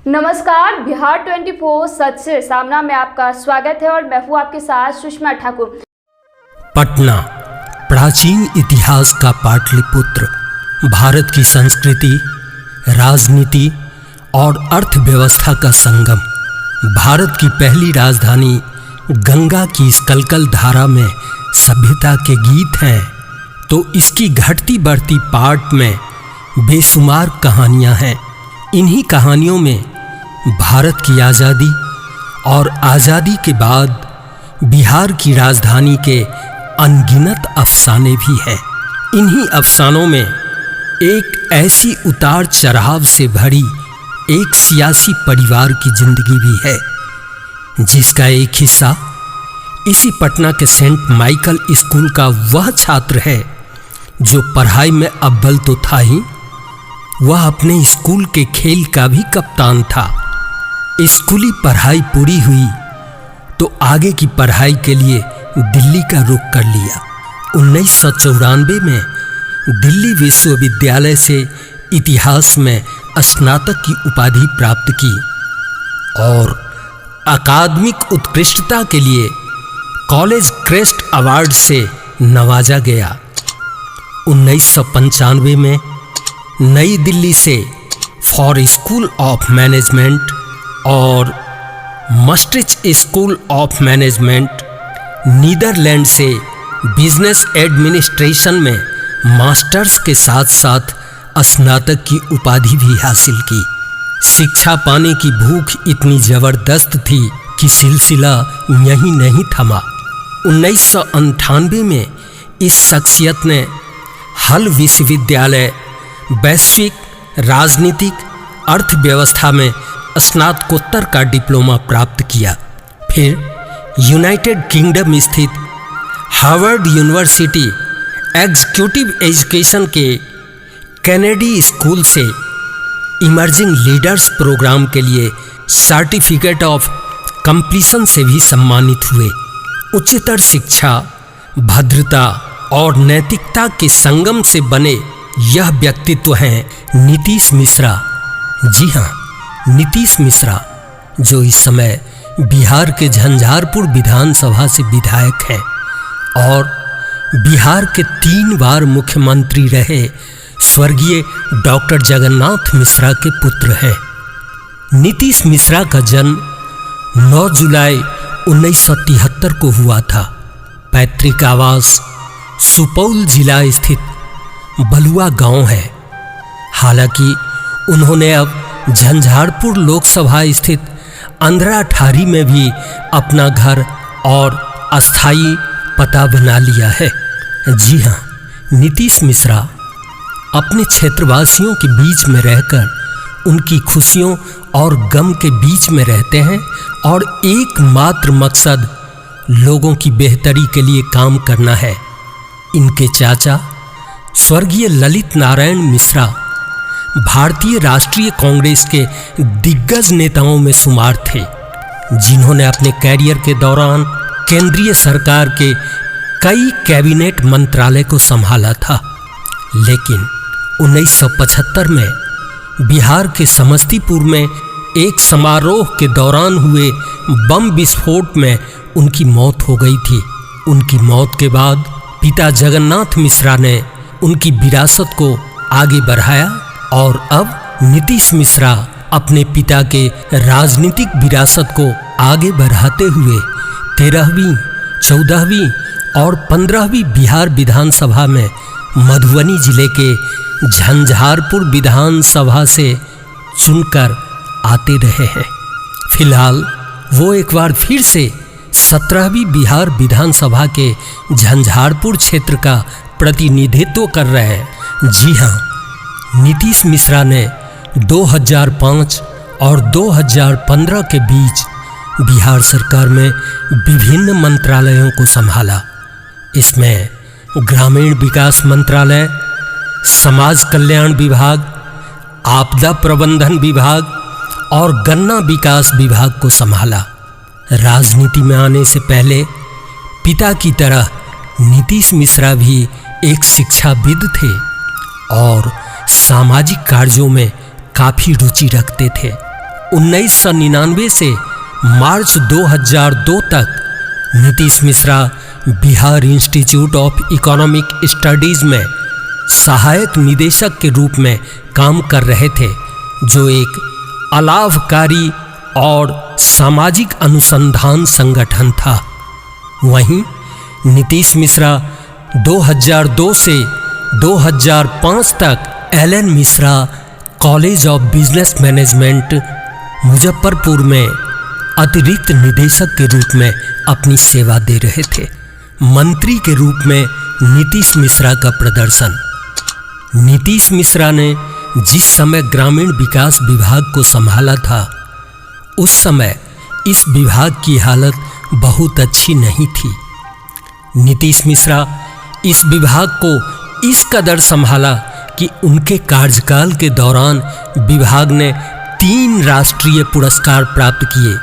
नमस्कार, बिहार 24 सच से सामना में आपका स्वागत है और मैं हूँ आपके साथ सुषमा ठाकुर। पटना प्राचीन इतिहास का पाटलिपुत्र, भारत की संस्कृति, राजनीति और अर्थव्यवस्था का संगम, भारत की पहली राजधानी गंगा की इस कलकल धारा में सभ्यता के गीत हैं, तो इसकी घटती बढ़ती पाट में बेशुमार कहानियां हैं। इन्हीं कहानियों में भारत की आज़ादी और आज़ादी के बाद बिहार की राजधानी के अनगिनत अफसाने भी हैं। इन्हीं अफसानों में एक ऐसी उतार चढ़ाव से भरी एक सियासी परिवार की जिंदगी भी है, जिसका एक हिस्सा इसी पटना के सेंट माइकल स्कूल का वह छात्र है जो पढ़ाई में अव्वल तो था ही, वह अपने स्कूल के खेल का भी कप्तान था। स्कूली पढ़ाई पूरी हुई तो आगे की पढ़ाई के लिए दिल्ली का रुख कर लिया। 1994 में दिल्ली विश्वविद्यालय से इतिहास में स्नातक की उपाधि प्राप्त की और अकादमिक उत्कृष्टता के लिए कॉलेज क्रेस्ट अवार्ड से नवाजा गया। 1995 में नई दिल्ली से फॉर स्कूल ऑफ मैनेजमेंट और Maastricht school of management, Netherland से बिजनेस एडमिनिस्ट्रेशन में मास्टर्स के साथ साथ स्नातक की उपाधि भी हासिल की। शिक्षा पाने की भूख इतनी जबरदस्त थी कि सिलसिला यहीं नहीं थमा। 1998 में इस शख्सियत ने हल विश्वविद्यालय वैश्विक राजनीतिक अर्थव्यवस्था में स्नातकोत्तर का डिप्लोमा प्राप्त किया। फिर यूनाइटेड किंगडम स्थित हार्वर्ड यूनिवर्सिटी एग्जीक्यूटिव एजुकेशन के कैनेडी स्कूल से इमर्जिंग लीडर्स प्रोग्राम के लिए सर्टिफिकेट ऑफ कंप्लीशन से भी सम्मानित हुए। उच्चतर शिक्षा, भद्रता और नैतिकता के संगम से बने यह व्यक्तित्व हैं नीतीश मिश्रा। जी हाँ, नीतीश मिश्रा, जो इस समय बिहार के झंझारपुर विधानसभा से विधायक हैं और बिहार के 3 बार मुख्यमंत्री रहे स्वर्गीय डॉक्टर जगन्नाथ मिश्रा के पुत्र हैं। नीतीश मिश्रा का जन्म 9 जुलाई 1973 को हुआ था। पैतृक आवास सुपौल जिला स्थित बलुआ गांव है। हालांकि उन्होंने अब झंझारपुर लोकसभा स्थित अंधराठारी में भी अपना घर और अस्थायी पता बना लिया है। जी हाँ, नीतीश मिश्रा अपने क्षेत्रवासियों के बीच में रहकर उनकी खुशियों और गम के बीच में रहते हैं और एकमात्र मकसद लोगों की बेहतरी के लिए काम करना है। इनके चाचा स्वर्गीय ललित नारायण मिश्रा भारतीय राष्ट्रीय कांग्रेस के दिग्गज नेताओं में शुमार थे, जिन्होंने अपने कैरियर के दौरान केंद्रीय सरकार के कई कैबिनेट मंत्रालय को संभाला था। लेकिन 1975 में बिहार के समस्तीपुर में एक समारोह के दौरान हुए बम विस्फोट में उनकी मौत हो गई थी। उनकी मौत के बाद पिता जगन्नाथ मिश्रा ने उनकी विरासत को आगे बढ़ाया और अब नीतीश मिश्रा अपने पिता के राजनीतिक विरासत को आगे बढ़ाते हुए 13वीं, 14वीं और 15वीं बिहार विधानसभा में मधुबनी जिले के झंझारपुर विधानसभा से चुनकर आते रहे हैं। फिलहाल वो एक बार फिर से 17वीं बिहार विधानसभा के झंझारपुर क्षेत्र का प्रतिनिधित्व कर रहे हैं। जी हाँ, नीतीश मिश्रा ने 2005 और 2015 के बीच बिहार सरकार में विभिन्न मंत्रालयों को संभाला। इसमें ग्रामीण विकास मंत्रालय, समाज कल्याण विभाग, आपदा प्रबंधन विभाग और गन्ना विकास विभाग को संभाला। राजनीति में आने से पहले पिता की तरह नीतीश मिश्रा भी एक शिक्षाविद थे और सामाजिक कार्यों में काफ़ी रुचि रखते थे। 1999 से मार्च 2002 तक Nitish Mishra Bihar institute of economic studies में सहायक निदेशक के रूप में काम कर रहे थे, जो एक अलाभकारी और सामाजिक अनुसंधान संगठन था। वहीं नीतीश मिश्रा 2002 से 2005 तक L N Mishra college of business management Muzaffarpur में अतिरिक्त निदेशक के रूप में अपनी सेवा दे रहे थे। मंत्री के रूप में नीतीश मिश्रा का प्रदर्शन। नीतीश मिश्रा ने जिस समय ग्रामीण विकास विभाग को संभाला था, उस समय इस विभाग की हालत बहुत अच्छी नहीं थी। नीतीश मिश्रा इस विभाग को इस कदर संभाला कि उनके कार्यकाल के दौरान विभाग ने 3 राष्ट्रीय पुरस्कार प्राप्त किए।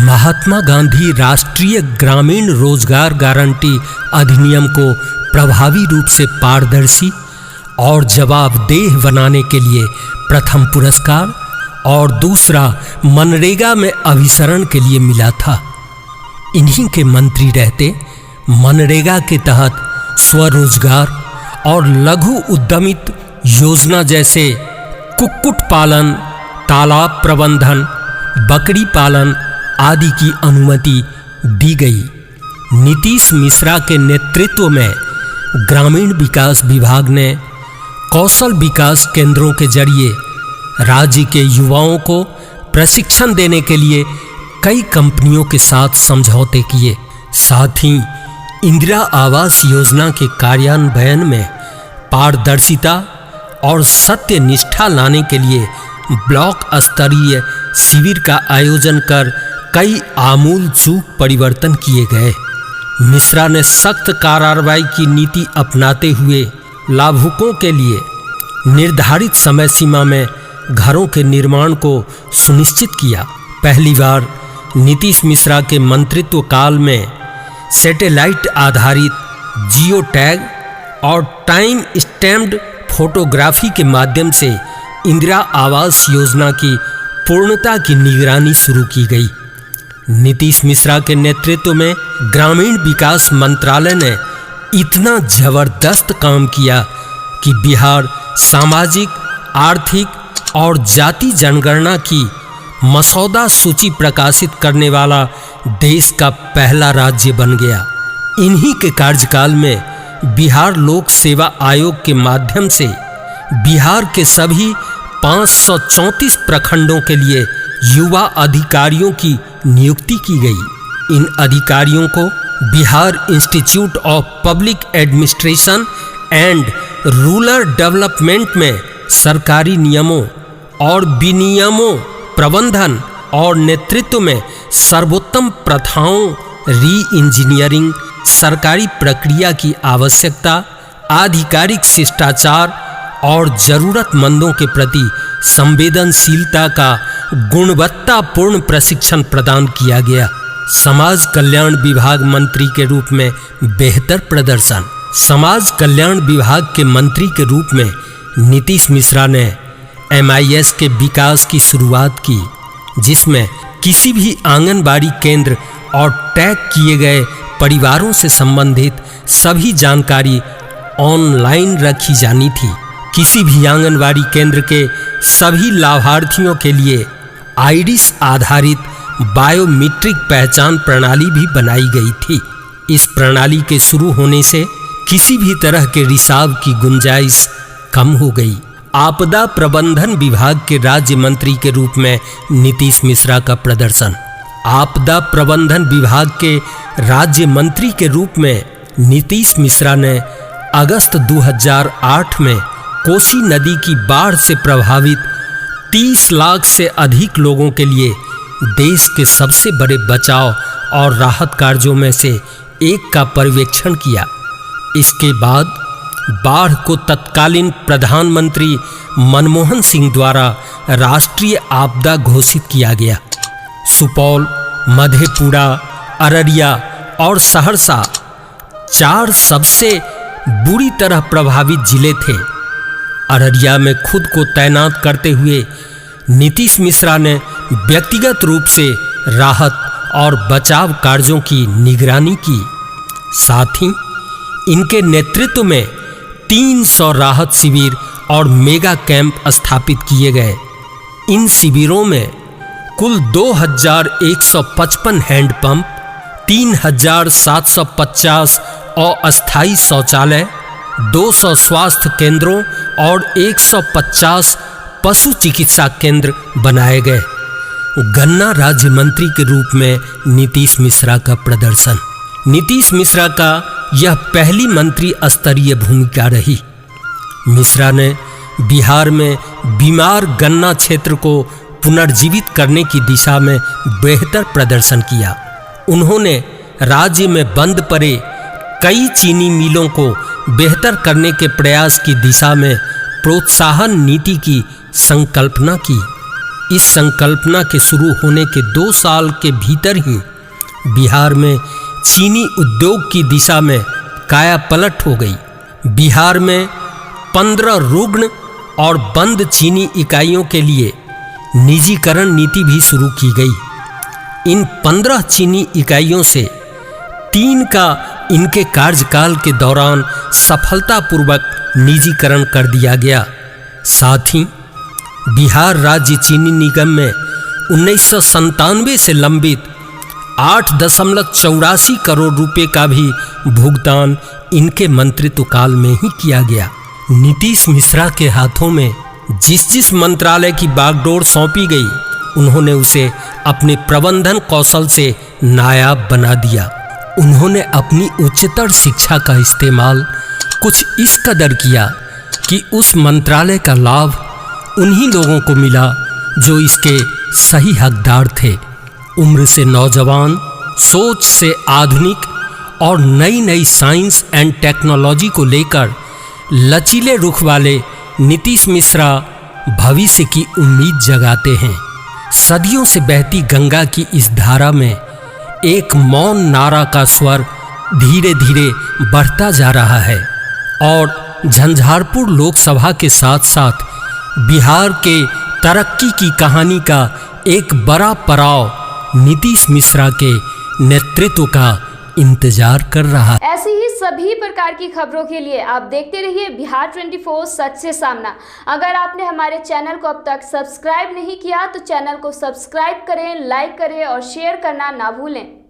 महात्मा गांधी राष्ट्रीय ग्रामीण रोजगार गारंटी अधिनियम को प्रभावी रूप से पारदर्शी और जवाबदेह बनाने के लिए प्रथम पुरस्कार और दूसरा मनरेगा में अभिसरण के लिए मिला था। इन्हीं के मंत्री रहते मनरेगा के तहत स्वरोजगार और लघु उद्यमित योजना जैसे कुक्कुट पालन, तालाब प्रबंधन, बकरी पालन आदि की अनुमति दी गई। नीतीश मिश्रा के नेतृत्व में ग्रामीण विकास विभाग ने कौशल विकास केंद्रों के जरिए राज्य के युवाओं को प्रशिक्षण देने के लिए कई कंपनियों के साथ समझौते किए। साथ ही इंदिरा आवास योजना के कार्यान्वयन में पारदर्शिता और सत्यनिष्ठा लाने के लिए ब्लॉक स्तरीय शिविर का आयोजन कर कई आमूल-चूक परिवर्तन किए गए। मिश्रा ने सख्त कार्रवाई की नीति अपनाते हुए लाभुकों के लिए निर्धारित समय सीमा में घरों के निर्माण को सुनिश्चित किया। पहली बार नीतीश मिश्रा के मंत्रित्व काल में सैटेलाइट आधारित जियो टैग और टाइम स्टैम्प्ड फोटोग्राफी के माध्यम से इंदिरा आवास योजना की पूर्णता की निगरानी शुरू की गई। नीतीश मिश्रा के नेतृत्व में ग्रामीण विकास मंत्रालय ने इतना जबरदस्त काम किया कि बिहार सामाजिक, आर्थिक और जाति जनगणना की मसौदा सूची प्रकाशित करने वाला देश का पहला राज्य बन गया। इन्हीं के कार्यकाल में बिहार लोक सेवा आयोग के माध्यम से बिहार के सभी 534 प्रखंडों के लिए युवा अधिकारियों की नियुक्ति की गई। इन अधिकारियों को Bihar institute of public administration and rural development में सरकारी नियमों और विनियमों प्रबंधन और नेतृत्व में सर्वोत्तम प्रथाओं, री इंजीनियरिंग, सरकारी प्रक्रिया की आवश्यकता, आधिकारिक शिष्टाचार और जरूरतमंदों के प्रति संवेदनशीलता का गुणवत्तापूर्ण प्रशिक्षण प्रदान किया गया। समाज कल्याण विभाग मंत्री के रूप में बेहतर प्रदर्शन। समाज कल्याण विभाग के मंत्री के रूप में नीतीश मिश्रा ने MIS के विकास की शुरुआत की, जिसमें किसी भी आंगनबाड़ी केंद्र और टैग किए गए परिवारों से संबंधित सभी जानकारी ऑनलाइन रखी जानी थी। किसी भी आंगनबाड़ी केंद्र के सभी लाभार्थियों के लिए आइडिस आधारित बायोमीट्रिक पहचान प्रणाली भी बनाई गई थी। इस प्रणाली के शुरू होने से किसी भी तरह के रिसाव की गुंजाइश कम हो गई। आपदा प्रबंधन विभाग के राज्य मंत्री के रूप में नीतीश मिश्रा का प्रदर्शन। आपदा प्रबंधन विभाग के राज्य मंत्री के रूप में नीतीश मिश्रा ने अगस्त 2008 में कोसी नदी की बाढ़ से प्रभावित 30 लाख से अधिक लोगों के लिए देश के सबसे बड़े बचाव और राहत कार्यों में से एक का पर्यवेक्षण किया। इसके बाद बाढ़ को तत्कालीन प्रधानमंत्री मनमोहन सिंह द्वारा राष्ट्रीय आपदा घोषित किया गया। सुपौल, मधेपुरा, अररिया और सहरसा 4 सबसे बुरी तरह प्रभावित जिले थे। अररिया में खुद को तैनात करते हुए नीतीश मिश्रा ने व्यक्तिगत रूप से राहत और बचाव कार्यों की निगरानी की। साथ ही इनके नेतृत्व में 300 राहत शिविर और मेगा कैंप स्थापित किए गए। इन शिविरों में कुल 2155 हैंडपंप, 3750 अस्थायी शौचालय, 200 स्वास्थ्य केंद्रों और 150 पशु चिकित्सा केंद्र बनाए गए। गन्ना राज्य मंत्री के रूप में नीतीश मिश्रा का प्रदर्शन। नीतीश मिश्रा का यह पहली मंत्री स्तरीय भूमिका रही। मिश्रा ने बिहार में बीमार गन्ना क्षेत्र को पुनर्जीवित करने की दिशा में बेहतर प्रदर्शन किया। उन्होंने राज्य में बंद पड़े कई चीनी मिलों को बेहतर करने के प्रयास की दिशा में प्रोत्साहन नीति की संकल्पना की। इस संकल्पना के शुरू होने के 2 साल के भीतर ही बिहार में चीनी उद्योग की दिशा में काया पलट हो गई। बिहार में 15 रुग्ण और बंद चीनी इकाइयों के लिए निजीकरण नीति भी शुरू की गई। इन 15 चीनी इकाइयों से 3 का इनके कार्यकाल के दौरान सफलतापूर्वक निजीकरण कर दिया गया। साथ ही बिहार राज्य चीनी निगम में 1997 से लंबित 8.84 करोड़ रुपए का भी भुगतान इनके मंत्रित्व काल में ही किया गया। नीतीश मिश्रा के हाथों में जिस मंत्रालय की बागडोर सौंपी गई, उन्होंने उसे अपने प्रबंधन कौशल से नायाब बना दिया। उन्होंने अपनी उच्चतर शिक्षा का इस्तेमाल कुछ इस कदर किया कि उस मंत्रालय का लाभ उन्हीं लोगों को मिला जो इसके सही हकदार थे। उम्र से नौजवान, सोच से आधुनिक और नई नई साइंस एंड टेक्नोलॉजी को लेकर लचीले रुख वाले नीतीश मिश्रा भविष्य की उम्मीद जगाते हैं। सदियों से बहती गंगा की इस धारा में एक मौन नारा का स्वर धीरे धीरे बढ़ता जा रहा है और झंझारपुर लोकसभा के साथ साथ बिहार के तरक्की की कहानी का एक बड़ा पड़ाव नीतीश मिश्रा के नेतृत्व का इंतजार कर रहा है। ऐसी ही सभी प्रकार की खबरों के लिए आप देखते रहिए बिहार 24 सच से सामना। अगर आपने हमारे चैनल को अब तक सब्सक्राइब नहीं किया तो चैनल को सब्सक्राइब करें, लाइक करें और शेयर करना ना भूलें।